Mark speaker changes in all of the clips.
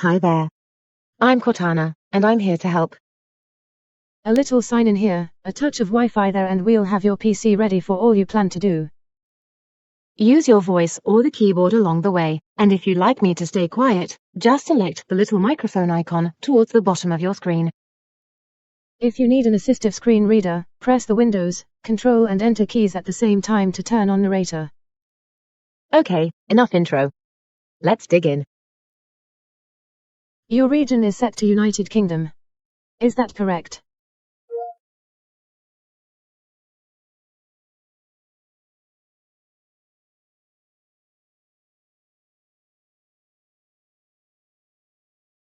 Speaker 1: Hi there. I'm Cortana, and I'm here to help.
Speaker 2: A little sign in here, a touch of Wi-Fi there, and we'll have your PC ready for all you plan to do.
Speaker 1: Use your voice or the keyboard along the way, and if you'd like me to stay quiet, just select the little microphone icon towards the bottom of your screen.
Speaker 2: If you need an assistive screen reader, press the Windows, Control and Enter keys at the same time to turn on narrator.
Speaker 1: Okay, enough intro. Let's dig in.
Speaker 2: Your region is set to United Kingdom. Is that correct?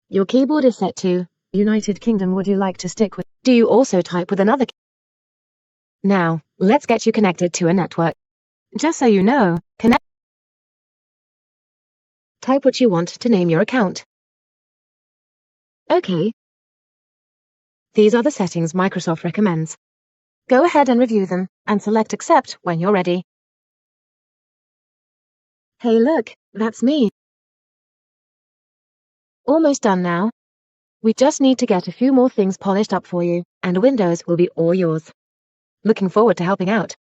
Speaker 1: Your keyboard is set to
Speaker 2: United Kingdom. Would you like to stick with?
Speaker 1: Do you also type with another key? Now, let's get you connected to a network. Just so you know, type what you want to name your account. Okay. These are the settings Microsoft recommends. Go ahead and review them, and select Accept when you're ready. Hey look, that's me. Almost done now. We just need to get a few more things polished up for you, and Windows will be all yours. Looking forward to helping out.